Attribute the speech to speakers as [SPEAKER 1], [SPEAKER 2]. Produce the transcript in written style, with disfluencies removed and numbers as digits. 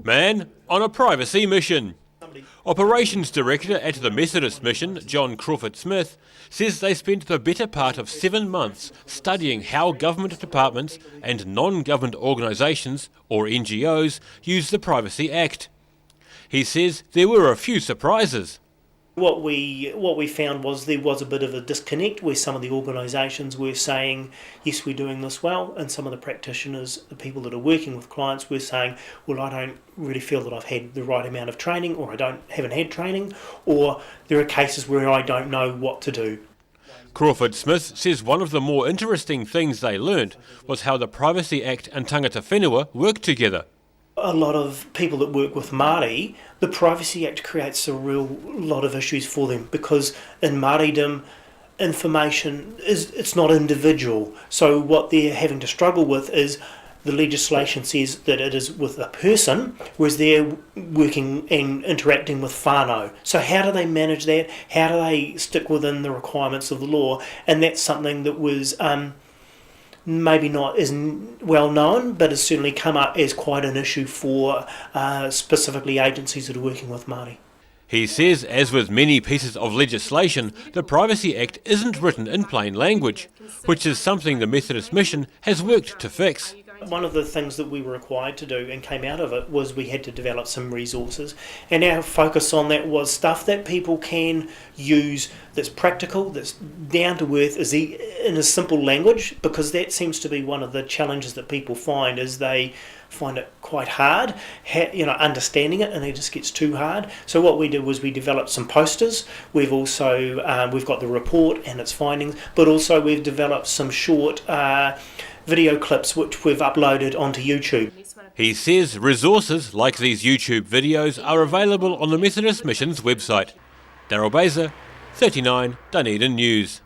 [SPEAKER 1] Man on a privacy mission. Operations Director at the Methodist mission, John Crawford-Smith, says they spent the better part of 7 months studying how government departments and non-government organisations, or NGOs, use the Privacy Act. He says there were a few surprises.
[SPEAKER 2] What we found was there was a bit of a disconnect where some of the organisations were saying, yes, we're doing this well, and some of the practitioners, the people that are working with clients, were saying, well, I don't really feel that I've had the right amount of training, or haven't had training, or there are cases where I don't know what to do.
[SPEAKER 1] Crawford-Smith says one of the more interesting things they learned was how the Privacy Act and tangata whenua work together.
[SPEAKER 2] A lot of people that work with Māori, the Privacy Act creates a real lot of issues for them, because in Māoridom, information it's not individual. So what they're having to struggle with is the legislation says that it is with a person, whereas they're working and interacting with whānau. So how do they manage that? How do they stick within the requirements of the law? And that's something that was maybe not as well known, but has certainly come up as quite an issue for specifically agencies that are working with Māori.
[SPEAKER 1] He says, as with many pieces of legislation, the Privacy Act isn't written in plain language, which is something the Methodist mission has worked to fix.
[SPEAKER 2] One of the things that we were required to do and came out of it was we had to develop some resources, and our focus on that was stuff that people can use that's practical, that's down to earth, is in a simple language, because that seems to be one of the challenges that people find, is they find it quite hard, understanding it, and it just gets too hard. So what we did was we developed some posters. We've also we've got the report and its findings, but also we've developed some short video clips which we've uploaded onto YouTube.
[SPEAKER 1] He says resources like these YouTube videos are available on the Methodist Mission's website. Daryl Baser, 39 Dunedin News.